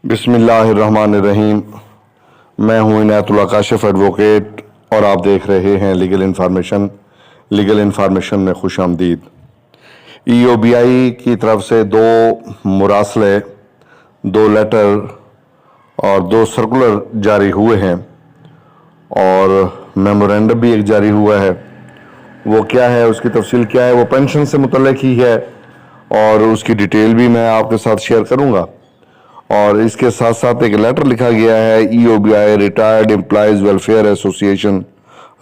بسم اللہ الرحمن الرحیم۔ میں ہوں عنایت اللہ کاشف ایڈوکیٹ اور آپ دیکھ رہے ہیں لیگل انفارمیشن میں خوش آمدید۔ EOBI کی طرف سے 2 مراسلے، 2 لیٹر اور 2 سرکولر جاری ہوئے ہیں اور میمورینڈم بھی ایک جاری ہوا ہے۔ وہ کیا ہے، اس کی تفصیل کیا ہے، وہ پینشن سے متعلق ہی ہے اور اس کی ڈیٹیل بھی میں آپ کے ساتھ شیئر کروں گا۔ اور اس کے ساتھ ساتھ ایک لیٹر لکھا گیا ہے EOBI ریٹائرڈ امپلائیز ویلفیئر ایسوسی ایشن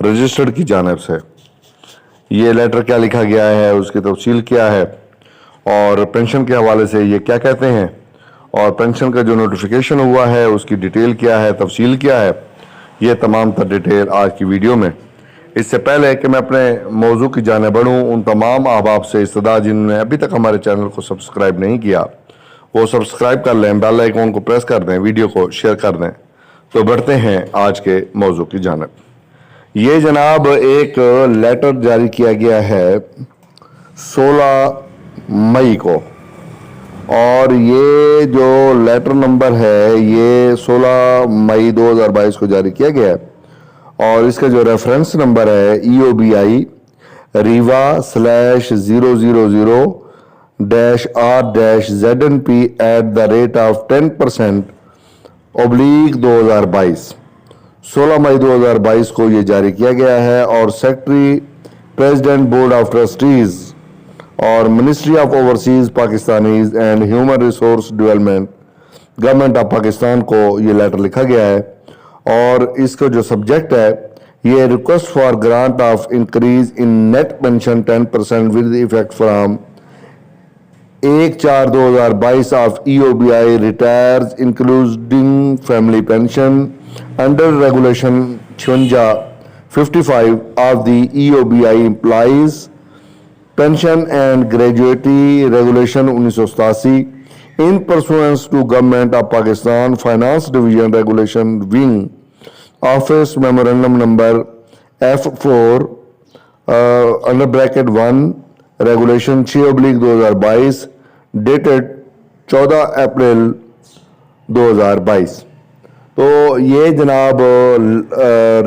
رجسٹرڈ کی جانب سے۔ یہ لیٹر کیا لکھا گیا ہے، اس کی تفصیل کیا ہے اور پینشن کے حوالے سے یہ کیا کہتے ہیں، اور پینشن کا جو نوٹیفیکیشن ہوا ہے اس کی ڈیٹیل کیا ہے، تفصیل کیا ہے، یہ تمام تر ڈیٹیل آج کی ویڈیو میں۔ اس سے پہلے کہ میں اپنے موضوع کی جانب بڑھوں، ان تمام احباب سے استدعا جنہوں نے ابھی تک ہمارے چینل کو سبسکرائب نہیں کیا وہ سبسکرائب کر لیں، بیل آئیکن کو پریس کر دیں، ویڈیو کو شیئر کر دیں۔ تو بڑھتے ہیں آج کے موضوع کی جانب۔ یہ جناب ایک لیٹر جاری کیا گیا ہے 16 مئی کو، اور یہ جو لیٹر نمبر ہے یہ 16 مئی 2022 کو جاری کیا گیا ہے، اور اس کا جو ریفرنس نمبر ہے EOBI REVA/000-R-ZNP@10%/2022 16 مئی 2022 کو یہ جاری کیا گیا ہے، اور secretary president board of trustees اور ministry of overseas Pakistanis and human resource development government of Pakistan کو یہ لیٹر لکھا گیا ہے، اور اس کا جو سبجیکٹ ہے یہ request for grant of increase in net pension 10% with effect from 1/4/2022 of EOBI retirees including family pension under regulation 5655 of the EOBI employees pension and gratuity regulation 1987 in pursuance to Government of Pakistan Finance Division Regulation Wing Office Memorandum Number F4 (1) Regulation 6/2022 dated 14 April 2022۔ تو یہ جناب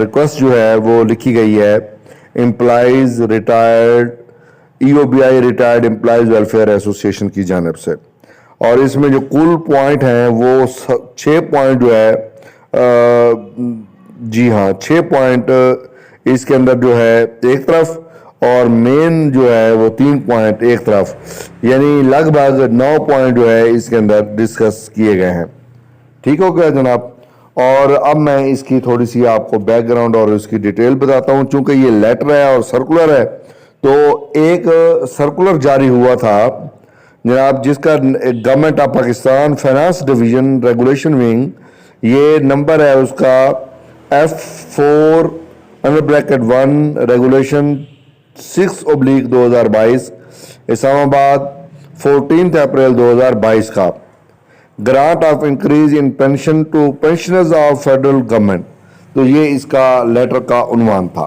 request جو ہے وہ لکھی گئی ہے employees retired EOBI retired employees welfare ایسوسی ایشن کی جانب سے، اور اس میں جو کل پوائنٹ ہیں وہ 6 پوائنٹ جو ہے، جی ہاں 6 پوائنٹ اس کے اندر جو ہے ایک طرف، اور مین جو ہے وہ 3 پوائنٹ ایک طرف، یعنی لگ بھگ 9 پوائنٹ جو ہے اس کے اندر ڈسکس کیے گئے ہیں۔ ٹھیک ہو گیا جناب، اور اب میں اس کی تھوڑی سی آپ کو بیک گراؤنڈ اور اس کی ڈیٹیل بتاتا ہوں۔ چونکہ یہ لیٹر ہے اور سرکولر ہے، تو ایک سرکولر جاری ہوا تھا جناب جس کا government of Pakistan finance division regulation wing, یہ نمبر ہے اس کا F4(1) ریگولیشن 6/2022 اسلام آباد 14 اپریل 2022 کا، grant of increase in pension to pensioners of federal government. تو یہ اس کا لیٹر کا عنوان تھا۔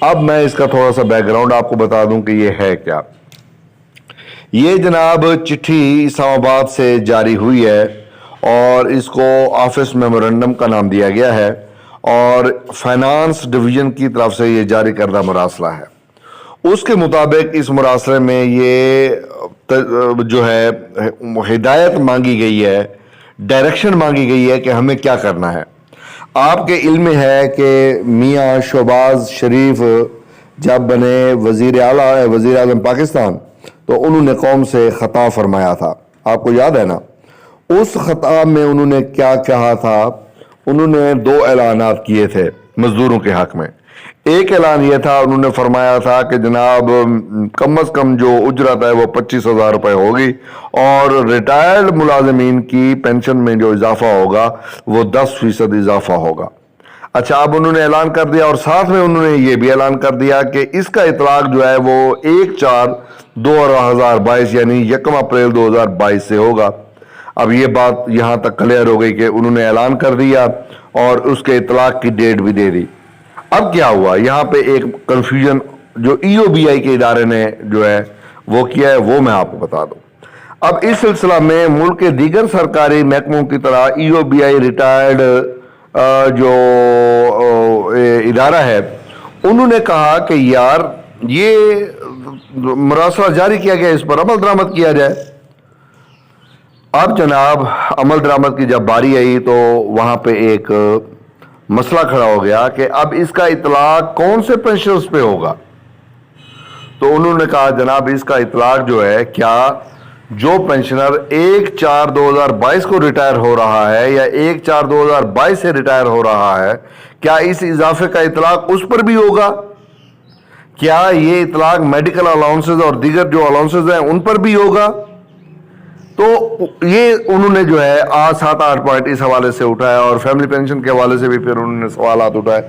اب میں اس کا تھوڑا سا بیک گراؤنڈ آپ کو بتا دوں کہ یہ ہے کیا۔ یہ جناب چٹھی اسلام آباد سے جاری ہوئی ہے، اور اس کو آفس میمورینڈم کا نام دیا گیا ہے، اور فائنانس ڈویژن کی طرف سے یہ جاری کردہ مراسلہ ہے۔ اس کے مطابق اس مراسلے میں یہ جو ہے ہدایت مانگی گئی ہے، ڈائریکشن مانگی گئی ہے کہ ہمیں کیا کرنا ہے۔ آپ کے علم میں ہے کہ میاں شہباز شریف جب بنے وزیر اعظم پاکستان تو انہوں نے قوم سے خطاب فرمایا تھا، آپ کو یاد ہے نا؟ اس خطاب میں انہوں نے کیا کہا تھا؟ انہوں نے 2 اعلانات کیے تھے مزدوروں کے حق میں۔ ایک اعلان یہ تھا، انہوں نے فرمایا تھا کہ جناب کم از کم جو اجرت ہے وہ 25,000 روپے ہوگی، اور ریٹائرڈ ملازمین کی پینشن میں جو اضافہ ہوگا وہ 10% اضافہ ہوگا۔ اچھا، اب انہوں نے اعلان کر دیا، اور ساتھ میں انہوں نے یہ بھی اعلان کر دیا کہ اس کا اطلاق جو ہے وہ 1/4/2022 یعنی 1 اپریل 2022 سے ہوگا۔ اب یہ بات یہاں تک کلیئر ہو گئی کہ انہوں نے اعلان کر دیا اور اس کے اطلاق کی ڈیٹ بھی دے دی۔ اب کیا ہوا یہاں پہ ایک کنفیوژن جو EOBI کے ادارے نے جو ہے وہ کیا ہے وہ میں آپ کو بتا دوں۔ اب اس سلسلہ میں ملک کے دیگر سرکاری محکموں کی طرح ای او بی آئی ریٹائرڈ جو ادارہ ہے انہوں نے کہا کہ یار یہ مراسلہ جاری کیا گیا، اس پر عمل درآمد کیا جائے۔ اب جناب عمل درآمد کی جب باری آئی تو وہاں پہ ایک مسئلہ کھڑا ہو گیا کہ اب اس کا اطلاق کون سے پینشنرز پہ ہوگا۔ تو انہوں نے کہا جناب اس کا اطلاق جو ہے، کیا جو پینشنر 1/4/2022 کو ریٹائر ہو رہا ہے یا 1/4/2022 سے ریٹائر ہو رہا ہے، کیا اس اضافے کا اطلاق اس پر بھی ہوگا؟ کیا یہ اطلاق میڈیکل الاؤنسز اور دیگر جو الاؤنسز ہیں ان پر بھی ہوگا؟ تو یہ انہوں نے جو ہے 7-8 پوائنٹ اس حوالے سے اٹھایا، اور فیملی پینشن کے حوالے سے بھی پھر انہوں نے سوالات اٹھائے،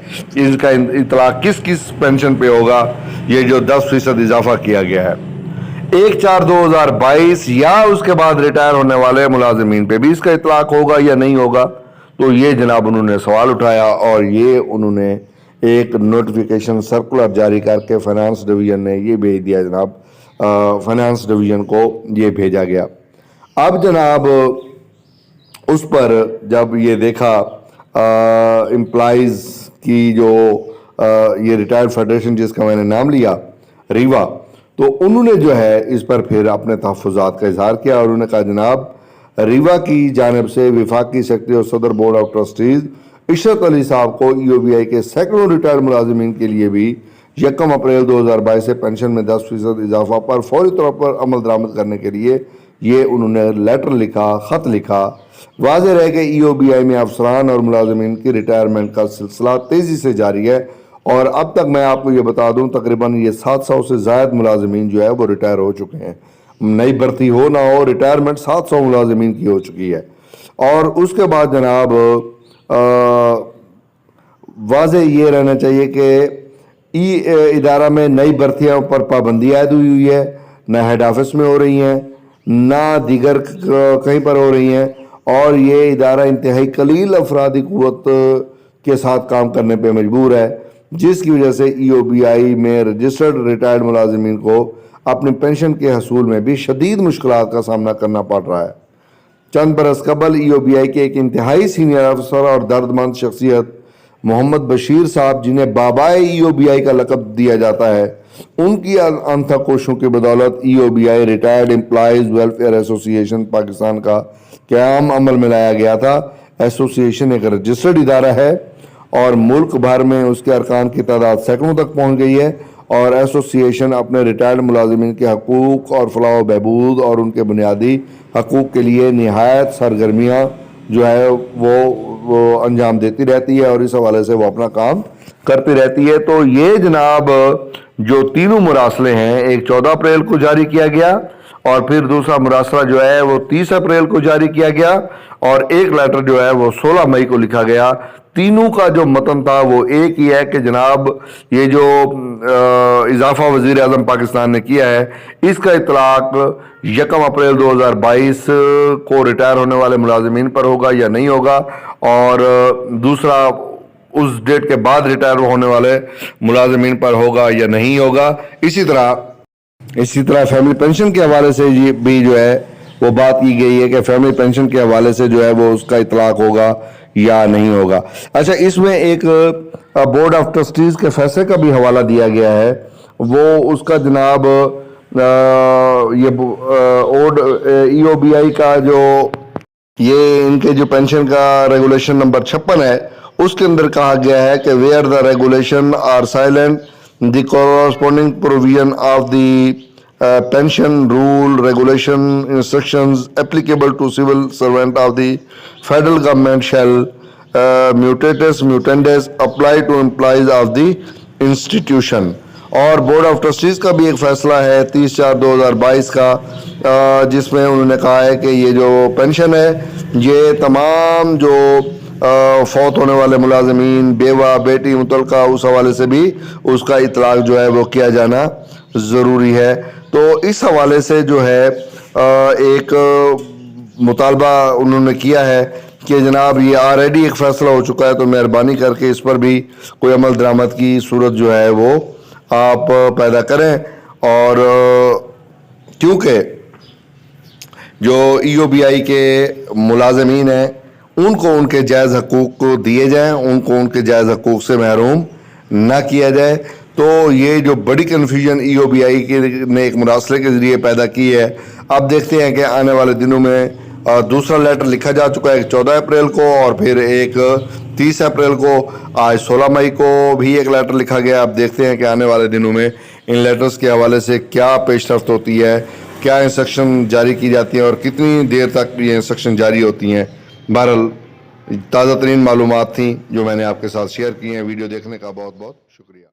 اس کا اطلاق کس کس پینشن پہ ہوگا، یہ جو 10% اضافہ کیا گیا ہے 1/4/2022 یا اس کے بعد ریٹائر ہونے والے ملازمین پہ بھی اس کا اطلاق ہوگا یا نہیں ہوگا۔ تو یہ جناب انہوں نے سوال اٹھایا، اور یہ انہوں نے ایک نوٹیفیکیشن سرکولر جاری کر کے فائنانس ڈویژن نے یہ بھیج دیا جناب، فائنانس ڈویژن کو یہ بھیجا گیا۔ اب جناب اس پر جب یہ دیکھا امپلائیز کی جو یہ ریٹائرڈ فیڈریشن جس کا میں نے نام لیا ریوا، تو انہوں نے جو ہے اس پر پھر اپنے تحفظات کا اظہار کیا، اور انہوں نے کہا جناب ریوا کی جانب سے وفاقی سیکرٹری اور صدر بورڈ آف ٹرسٹیز عشرت علی صاحب کو ای او بی آئی کے سینکڑوں ریٹائرڈ ملازمین کے لیے بھی 1 اپریل 2022 سے پینشن میں 10% اضافہ پر فوری طور پر عمل درآمد کرنے کے لیے یہ انہوں نے لیٹر لکھا، خط لکھا۔ واضح رہے کہ ای او بی آئی میں افسران اور ملازمین کی ریٹائرمنٹ کا سلسلہ تیزی سے جاری ہے، اور اب تک میں آپ کو یہ بتا دوں تقریباً یہ 700 سے زائد ملازمین جو ہے وہ ریٹائر ہو چکے ہیں، نئی بھرتی ہو نہ ہو ریٹائرمنٹ 700 ملازمین کی ہو چکی ہے۔ اور اس کے بعد جناب واضح یہ رہنا چاہیے کہ ادارہ میں نئی بھرتیوں پر پابندی عائد ہوئی ہے، نہ ہیڈ آفس میں ہو رہی ہیں نہ دیگر کہیں پر ہو رہی ہیں، اور یہ ادارہ انتہائی قلیل افرادی قوت کے ساتھ کام کرنے پہ مجبور ہے، جس کی وجہ سے ای او بی آئی میں رجسٹرڈ ریٹائرڈ ملازمین کو اپنی پینشن کے حصول میں بھی شدید مشکلات کا سامنا کرنا پڑ رہا ہے۔ چند برس قبل ای او بی آئی کے ایک انتہائی سینئر افسر اور دردمند شخصیت محمد بشیر صاحب، جنہیں بابائے ای او بی آئی کا لقب دیا جاتا ہے، ان کی انتھک کوششوں کی بدولت ای او بی آئی ریٹائرڈ امپلائیز ویلفیئر ایسوسی ایشن پاکستان کا قیام عمل میں لایا گیا تھا۔ ایسوسی ایشن ایک رجسٹرڈ ادارہ ہے اور ملک بھر میں اس کے ارکان کی تعداد سینکڑوں تک پہنچ گئی ہے، اور ایسوسی ایشن اپنے ریٹائرڈ ملازمین کے حقوق اور فلاح و بہبود اور ان کے بنیادی حقوق کے لیے نہایت سرگرمیاں جو ہے وہ انجام دیتی رہتی ہے، اور اس حوالے سے وہ اپنا کام کرتی رہتی ہے۔ تو یہ جناب جو تینوں مراسلے ہیں، ایک 14 اپریل کو جاری کیا گیا، اور پھر دوسرا مراسلہ جو ہے وہ 30 اپریل کو جاری کیا گیا، اور ایک لیٹر جو ہے وہ 16 مئی کو لکھا گیا۔ تینوں کا جو متن تھا وہ ایک ہی ہے کہ جناب یہ جو اضافہ وزیر اعظم پاکستان نے کیا ہے، اس کا اطلاق 1 اپریل 2022 کو ریٹائر ہونے والے ملازمین پر ہوگا یا نہیں ہوگا، اور دوسرا اس ڈیٹ کے بعد ریٹائر ہونے والے ملازمین پر ہوگا یا نہیں ہوگا۔ اسی طرح فیملی پینشن کے حوالے سے بھی جو ہے وہ بات کی گئی ہے کہ فیملی پینشن کے حوالے سے جو ہے وہ اس کا اطلاق ہوگا یا نہیں ہوگا۔ اچھا، اس میں ایک بورڈ آف ٹرسٹیز کے فیصلے کا بھی حوالہ دیا گیا ہے، وہ اس کا جناب یہ ای او بی آئی کا جو یہ ان کے جو پینشن کا ریگولیشن نمبر 56 ہے، اس کے اندر کہا گیا ہے کہ where the regulation are silent the corresponding provision of the pension rule regulation instructions applicable to civil servant of the federal government shall mutatis mutandis apply to employees of the institution۔ اور board of trustees کا بھی ایک فیصلہ ہے 30/4/2022 کا، جس میں انہوں نے کہا ہے کہ یہ جو پینشن ہے یہ تمام جو فوت ہونے والے ملازمین، بیوہ، بیٹی متعلقہ، اس حوالے سے بھی اس کا اطلاق جو ہے وہ کیا جانا ضروری ہے۔ تو اس حوالے سے جو ہے ایک مطالبہ انہوں نے کیا ہے کہ جناب یہ آلریڈی ایک فیصلہ ہو چکا ہے، تو مہربانی کر کے اس پر بھی کوئی عمل درآمد کی صورت جو ہے وہ آپ پیدا کریں، اور کیونکہ جو EOBI کے ملازمین ہیں ان کو ان کے جائز حقوق کو دیے جائیں, ان کو ان کے جائز حقوق سے محروم نہ کیا جائے. تو یہ جو بڑی کنفیوژن EOBI کے نے ایک مراسلے کے ذریعے پیدا کی ہے, اب دیکھتے ہیں کہ آنے والے دنوں میں دوسرا لیٹر لکھا جا چکا ہے 14 اپریل کو, اور پھر ایک 30 اپریل کو, آج 16 مئی کو بھی ایک لیٹر لکھا گیا. اب دیکھتے ہیں کہ آنے والے دنوں میں ان لیٹرز کے حوالے سے کیا پیش رفت ہوتی ہے, کیا انسٹرکشن جاری کی جاتی ہیں اور کتنی دیر تک یہ انسٹرکشن جاری ہوتی ہیں. بہرحال تازہ ترین معلومات تھیں جو میں نے آپ کے ساتھ شیئر کی ہیں. ویڈیو دیکھنے کا بہت بہت شکریہ.